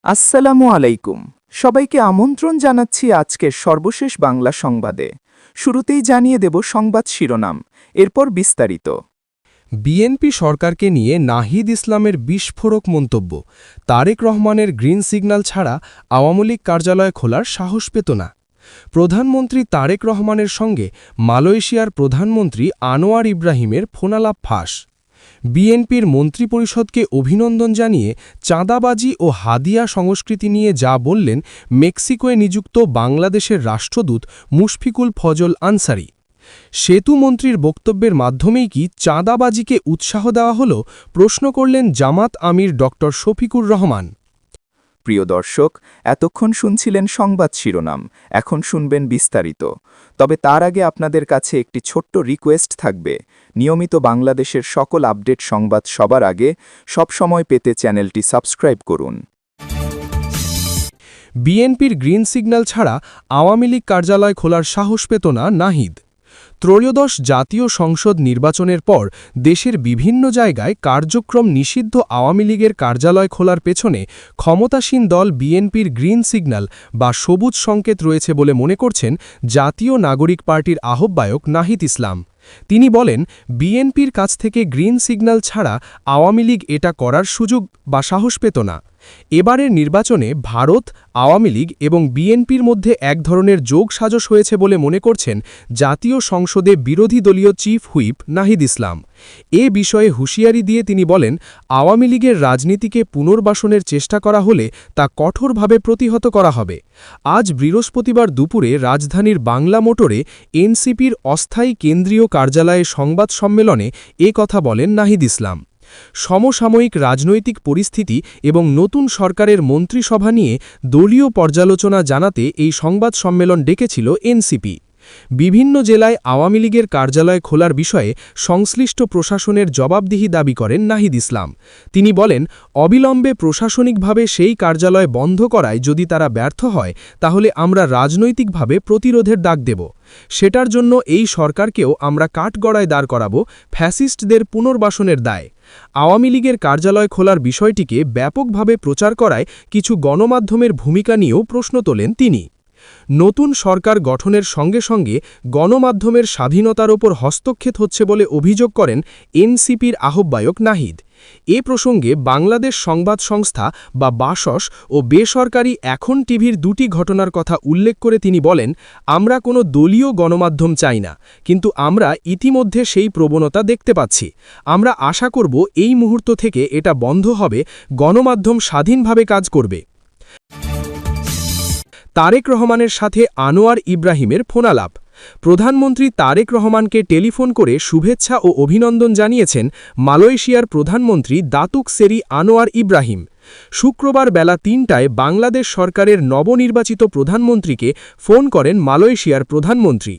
আসসালামু আলাইকুম। সবাইকে আমন্ত্রণ জানাচ্ছি আজকের সর্বশেষ বাংলা সংবাদে। শুরুতেই জানিয়ে দেব সংবাদ শিরোনাম, এরপর বিস্তারিত। বিএনপি সরকারকে নিয়ে নাহিদ ইসলামের বিস্ফোরক মন্তব্য। তারেক রহমানের গ্রিন সিগন্যাল ছাড়া আওয়ামী লীগ কার্যালয় খোলার সাহস পেত না। প্রধানমন্ত্রী তারেক রহমানের সঙ্গে মালয়েশিয়ার প্রধানমন্ত্রী আনোয়ার ইব্রাহিমের ফোনালাপ ফাঁস। বিএনপির মন্ত্রিপরিষদকে অভিনন্দন জানিয়ে চাঁদাবাজি ও হাদিয়া সংস্কৃতি নিয়ে যা বললেন মেক্সিকোয় নিযুক্ত বাংলাদেশের রাষ্ট্রদূত মুশফিকুল ফজল আনসারি। সেতুমন্ত্রীর বক্তব্যের মাধ্যমেই কি চাঁদাবাজিকে উৎসাহ দেওয়া হল, প্রশ্ন করলেন জামাত আমির ড শফিকুর রহমান। প্রিয় দর্শক, এতক্ষণ শুনছিলেন সংবাদ শিরোনাম, এখন শুনবেন বিস্তারিত। তবে তার আগে আপনাদের কাছে একটি ছোট্ট রিকোয়েস্ট থাকবে। নিয়মিত বাংলাদেশের সকল আপডেট সংবাদ সবার আগে সবসময় পেতে চ্যানেলটি সাবস্ক্রাইব করুন। বিএনপির গ্রিন সিগন্যাল ছাড়া আওয়ামী লীগ কার্যালয় খোলার সাহস পেত না নাহিদ। ত্রয়োদশ জাতীয় সংসদ নির্বাচনের পর দেশের বিভিন্ন জায়গায় কার্যক্রম নিষিদ্ধ আওয়ামী লীগের কার্যালয় খোলার পেছনে ক্ষমতাসীন দল বিএনপির গ্রিন সিগন্যাল বা সবুজ সংকেত রয়েছে বলে মনে করছেন জাতীয় নাগরিক পার্টির আহ্বায়ক নাহিদ ইসলাম। তিনি বলেন, বিএনপির কাছ থেকে গ্রিন সিগন্যাল ছাড়া আওয়ামী লীগ এটা করার সুযোগ বা সাহস পেত না। এবারের নির্বাচনে ভারত, আওয়ামী লীগ এবং বিএনপির মধ্যে এক ধরনের যোগসাজশ হয়েছে বলে মনে করছেন জাতীয় সংসদে বিরোধী দলীয় চিফ হুইপ নাহিদ ইসলাম। এ বিষয়ে হুঁশিয়ারি দিয়ে তিনি বলেন, আওয়ামী লীগের রাজনীতিকে পুনর্বাসনের চেষ্টা করা হলে তা কঠোরভাবে প্রতিহত করা হবে। আজ বৃহস্পতিবার দুপুরে রাজধানীর বাংলা মোটরে এনসিপির অস্থায়ী কেন্দ্রীয় কার্যালয়ে সংবাদ সম্মেলনে এ কথা বলেন নাহিদ ইসলাম। সমসাময়িক রাজনৈতিক পরিস্থিতি এবং নতুন সরকারের মন্ত্রিসভা নিয়ে দলীয় পর্যালোচনা জানাতে এই সংবাদ সম্মেলন ডেকেছিল এনসিপি। বিভিন্ন জেলায় আওয়ামী লীগের কার্যালয় খোলার বিষয়ে সংশ্লিষ্ট প্রশাসনের জবাবদিহি দাবি করেন নাহিদ ইসলাম। তিনি বলেন, অবিলম্বে প্রশাসনিকভাবে সেই কার্যালয় বন্ধ করায় যদি তারা ব্যর্থ হয় তাহলে আমরা রাজনৈতিকভাবে প্রতিরোধের ডাক দেব। সেটার জন্য এই সরকারকেও আমরা কাঠগড়ায় দাঁড় করাব, ফ্যাসিস্টদের পুনর্বাসনের দায়। আওয়ামী লীগের কার্যালয় খোলার বিষয়টিকে ব্যাপকভাবে প্রচার করায় কিছু গণমাধ্যমের ভূমিকা নিয়েও প্রশ্ন তোলেন তিনি। নতুন সরকার গঠনের সঙ্গে সঙ্গে গণমাধ্যমের স্বাধীনতার ওপর হস্তক্ষেপ হচ্ছে বলে অভিযোগ করেন এনসিপির আহ্বায়ক নাহিদ। এ প্রসঙ্গে বাংলাদেশ সংবাদ সংস্থা বা বাসস ও বেসরকারি এখন টিভির দুটি ঘটনার কথা উল্লেখ করে তিনি বলেন, আমরা কোনো দলীয় গণমাধ্যম চাই না, কিন্তু আমরা ইতিমধ্যে সেই প্রবণতা দেখতে পাচ্ছি। আমরা আশা করব এই মুহূর্ত থেকে এটা বন্ধ হবে, গণমাধ্যম স্বাধীনভাবে কাজ করবে। তারেক রহমানের সাথে আনোয়ার ইব্রাহিমের ফোনালাপ। প্রধানমন্ত্রী তারেক রহমানকে টেলিফোন করে শুভেচ্ছা ও অভিনন্দন জানিয়েছেন মালয়েশিয়ার প্রধানমন্ত্রী দাতুক সেরি আনোয়ার ইব্রাহিম। শুক্রবার বেলা ৩টায় বাংলাদেশ সরকারের নবনির্বাচিত প্রধানমন্ত্রীকে ফোন করেন মালয়েশিয়ার প্রধানমন্ত্রী।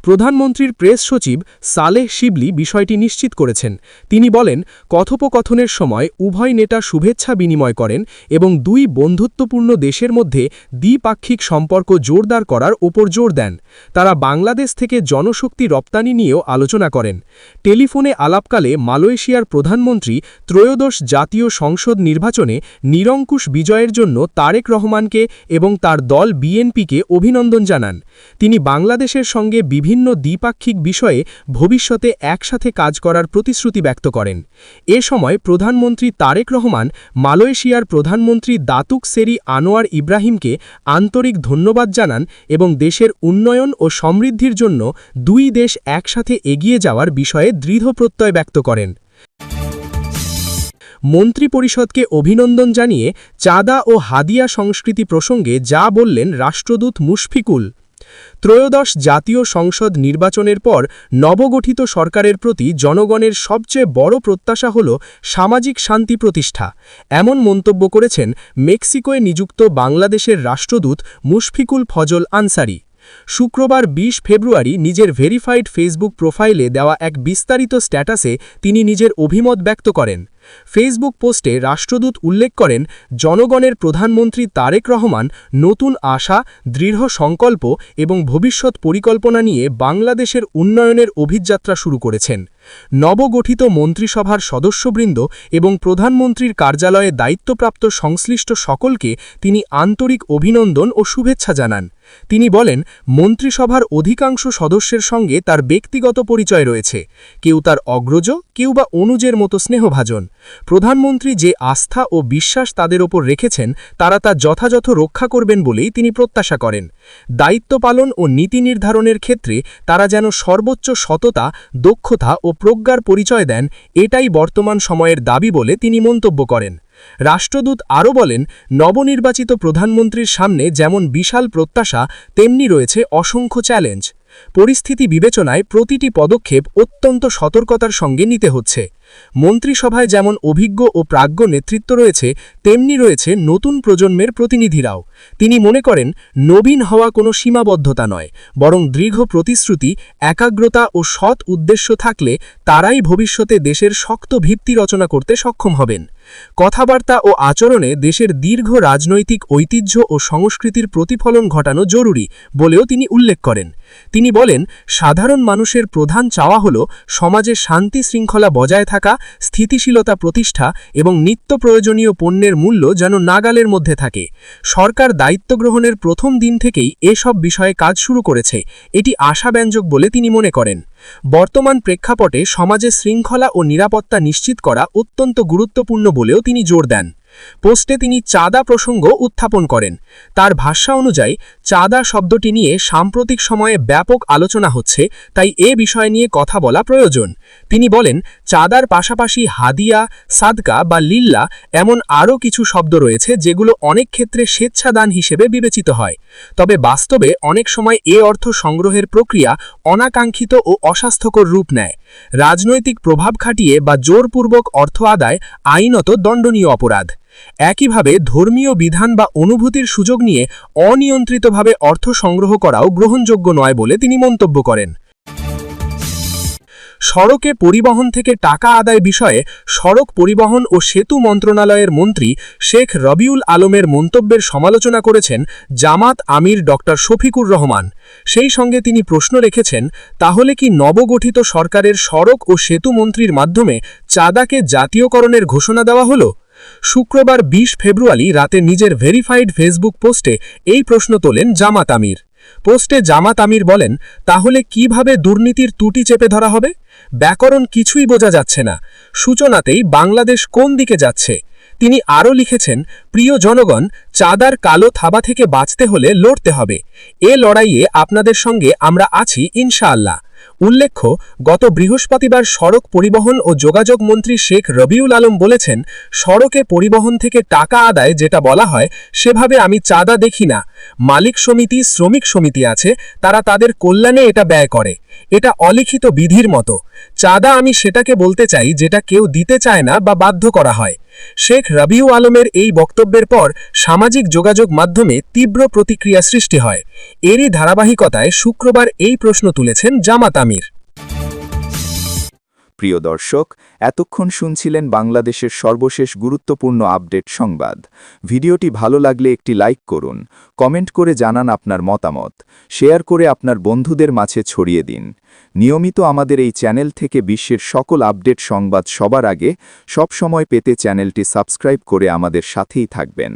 প্রধানমন্ত্রীর প্রেস সচিব সালেহ শিবলি বিষয়টি নিশ্চিত করেছেন। তিনি বলেন, কথোপকথনের সময় উভয় নেতা শুভেচ্ছা বিনিময় করেন এবং দুই বন্ধুত্বপূর্ণ দেশের মধ্যে দ্বিপাক্ষিক সম্পর্ক জোরদার করার ওপর জোর দেন। তারা বাংলাদেশ থেকে জনশক্তি রপ্তানি নিয়েও আলোচনা করেন। টেলিফোনে আলাপকালে মালয়েশিয়ার প্রধানমন্ত্রী ত্রয়োদশ জাতীয় সংসদ নির্বাচনে নিরঙ্কুশ বিজয়ের জন্য তারেক রহমানকে এবং তার দল বিএনপিকে অভিনন্দন জানান। তিনি বাংলাদেশের সঙ্গে বিভিন্ন দ্বিপাক্ষিক বিষয়ে ভবিষ্যতে একসাথে কাজ করার প্রতিশ্রুতি ব্যক্ত করেন। এ সময় প্রধানমন্ত্রী তারেক রহমান মালয়েশিয়ার প্রধানমন্ত্রী দাতুক সেরি আনোয়ার ইব্রাহিমকে আন্তরিক ধন্যবাদ জানান এবং দেশের উন্নয়ন ও সমৃদ্ধির জন্য দুই দেশ একসাথে এগিয়ে যাওয়ার বিষয়ে দৃঢ় প্রত্যয় ব্যক্ত করেন। মন্ত্রিপরিষদকে অভিনন্দন জানিয়ে চাঁদা ও হাদিয়া সংস্কৃতি প্রসঙ্গে যা বললেন রাষ্ট্রদূত মুশফিকুল। ত্রয়োদশ জাতীয় সংসদ নির্বাচনের পর নবগঠিত সরকারের প্রতি জনগণের সবচেয়ে বড় প্রত্যাশা হল সামাজিক শান্তি প্রতিষ্ঠা, এমন মন্তব্য করেছেন মেক্সিকোয় নিযুক্ত বাংলাদেশের রাষ্ট্রদূত মুশফিকুল ফজল আনসারি। শুক্রবার ২০ ফেব্রুয়ারি নিজের ভেরিফাইড ফেসবুক প্রোফাইলে দেওয়া এক বিস্তারিত স্ট্যাটাসে তিনি নিজের অভিমত ব্যক্ত করেন। ফেসবুক পোস্টে রাষ্ট্রদূত উল্লেখ করেন, জনগণের প্রধানমন্ত্রী তারেক রহমান নতুন আশা, দৃঢ় সংকল্প এবং ভবিষ্যৎ পরিকল্পনা নিয়ে বাংলাদেশের উন্নয়নের অভিযাত্রা শুরু করেছেন। নবগঠিত মন্ত্রিসভার সদস্যবৃন্দ এবং প্রধানমন্ত্রীর কার্যালয়ে দায়িত্বপ্রাপ্ত সংশ্লিষ্ট সকলকে তিনি আন্তরিক অভিনন্দন ও শুভেচ্ছা জানান। তিনি বলেন, মন্ত্রিসভার অধিকাংশ সদস্যের সঙ্গে তার ব্যক্তিগত পরিচয় রয়েছে, কেউ তার অগ্রজ, কেউ বা অনুজের মতো স্নেহভাজন। প্রধানমন্ত্রী যে আস্থা ও বিশ্বাস তাদের ওপর রেখেছেন তারা তা যথাযথ রক্ষা করবেন বলেই তিনি প্রত্যাশা করেন। দায়িত্ব পালন ও নীতি নির্ধারণের ক্ষেত্রে তারা যেন সর্বোচ্চ সততা, দক্ষতা ও প্রজ্ঞার পরিচয় দেন, এটাই বর্তমান সময়ের দাবি বলে তিনি মন্তব্য করেন। রাষ্ট্রদূত আরও বলেন, নবনির্বাচিত প্রধানমন্ত্রীর সামনে যেমন বিশাল প্রত্যাশা, তেমনি রয়েছে অসংখ্য চ্যালেঞ্জ। পরিস্থিতি বিবেচনায় প্রতিটি পদক্ষেপ অত্যন্ত সতর্কতার সঙ্গে নিতে হচ্ছে। মন্ত্রিসভায় যেমন অভিজ্ঞ ও প্রাজ্ঞ নেতৃত্ব রয়েছে, তেমনি রয়েছে নতুন প্রজন্মের প্রতিনিধিরাও। তিনি মনে করেন, নবীন হওয়া কোনো সীমাবদ্ধতা নয়, বরং দৃঢ় প্রতিশ্রুতি, একাগ্রতা ও সৎ উদ্দেশ্য থাকলে তারাই ভবিষ্যতে দেশের শক্ত ভিত্তি রচনা করতে সক্ষম হবেন। কথাবার্তা ও আচরণে দেশের দীর্ঘ রাজনৈতিক ঐতিহ্য ও সংস্কৃতির প্রতিফলন ঘটানো জরুরি বলেও তিনি উল্লেখ করেন। তিনি বলেন, সাধারণ মানুষের প্রধান চাওয়া হল সমাজে শান্তি শৃঙ্খলা বজায় থাকা, স্থিতিশীলতা প্রতিষ্ঠা এবং নিত্য প্রয়োজনীয় পণ্যের মূল্য যেন নাগালের মধ্যে থাকে। সরকার দায়িত্ব গ্রহণের প্রথম দিন থেকেই এসব বিষয়ে কাজ শুরু করেছে, এটি আশাব্যঞ্জক বলে তিনি মনে করেন। বর্তমান প্রেক্ষাপটে সমাজে শৃঙ্খলা ও নিরাপত্তা নিশ্চিত করা অত্যন্ত গুরুত্বপূর্ণ বলেও তিনি জোর দেন। পোস্টে তিনি চাঁদা প্রসঙ্গ উত্থাপন করেন। তার ভাষ্য অনুযায়ী, চাঁদা শব্দটি নিয়ে সাম্প্রতিক সময়ে ব্যাপক আলোচনা হচ্ছে, তাই এ বিষয় নিয়ে কথা বলা প্রয়োজন। তিনি বলেন, চাঁদার পাশাপাশি হাদিয়া, সাদকা বা লিল্লা এমন আরও কিছু শব্দ রয়েছে যেগুলো অনেক ক্ষেত্রে স্বেচ্ছাদান হিসেবে বিবেচিত হয়। তবে বাস্তবে অনেক সময় এ অর্থ সংগ্রহের প্রক্রিয়া অনাকাঙ্ক্ষিত ও অস্বাস্থ্যকর রূপ নেয়। রাজনৈতিক প্রভাব খাটিয়ে বা জোরপূর্বক অর্থ আদায় আইনত দণ্ডনীয় অপরাধ। একইভাবে ধর্মীয় বিধান বা অনুভূতির সুযোগ নিয়ে অনিয়ন্ত্রিতভাবে অর্থ সংগ্রহ করাও গ্রহণযোগ্য নয় বলে তিনি মন্তব্য করেন। সড়কে পরিবহন থেকে টাকা আদায় বিষয়ে সড়ক পরিবহন ও সেতু মন্ত্রণালয়ের মন্ত্রী শেখ রবিউল আলমের মন্তব্যের সমালোচনা করেছেন জামাত আমির ড. শফিকুর রহমান। সেই সঙ্গে তিনি প্রশ্ন রেখেছেন, তাহলে কি নবগঠিত সরকারের সড়ক ও সেতু মন্ত্রীর মাধ্যমে চাঁদাকে জাতীয়করণের ঘোষণা দেওয়া হল? শুক্রবার ২০ ফেব্রুয়ারি রাতে নিজের ভেরিফাইড ফেসবুক পোস্টে এই প্রশ্ন তোলেন জামাত আমির। পোস্টে জামাত আমির বলেন, তাহলে কিভাবে দুর্নীতির ত্রুটি চেপে ধরা হবে? ব্যাকরণ কিছুই বোঝা যাচ্ছে না। সূচনাতেই বাংলাদেশ কোন দিকে যাচ্ছে? তিনি আরও লিখেছেন, প্রিয় জনগণ, চাঁদার কালো থাবা থেকে বাঁচতে হলে লড়তে হবে। এ লড়াইয়ে আপনাদের সঙ্গে আমরা আছি ইনশাআল্লাহ। উল্লেখ্য, গত বৃহস্পতিবার সড়ক পরিবহন ও যোগাযোগ মন্ত্রী শেখ রবিউল আলম বলেছেন, সড়কে পরিবহন থেকে টাকা আদায় যেটা বলা হয়, সেভাবে আমি চাঁদা দেখি না। মালিক সমিতি, শ্রমিক সমিতি আছে, তারা তাদের কল্যাণে এটা ব্যয় করে। এটা অলিখিত বিধির মতো। চাঁদা আমি সেটাকে বলতে চাই যেটা কেউ দিতে চায় না বা বাধ্য করা হয়। শেখ রবিউল আলমের এই বক্তব্যের পর সামাজিক যোগাযোগ মাধ্যমে তীব্র প্রতিক্রিয়া সৃষ্টি হয়। এরই ধারাবাহিকতায় শুক্রবার এই প্রশ্ন তুলেছেন জামাত আমির। প্রিয় দর্শক, এতক্ষণ শুনছিলেন বাংলাদেশের সর্বশেষ গুরুত্বপূর্ণ আপডেট সংবাদ। ভিডিওটি ভালো লাগলে একটি লাইক করুন, কমেন্ট করে জানান আপনার মতামত, শেয়ার করে আপনার বন্ধুদের মাঝে ছড়িয়ে দিন। নিয়মিত আমাদের এই চ্যানেল থেকে বিশ্বের সকল আপডেট সংবাদ সবার আগে সব সময় পেতে চ্যানেলটি সাবস্ক্রাইব করে আমাদের সাথেই থাকবেন।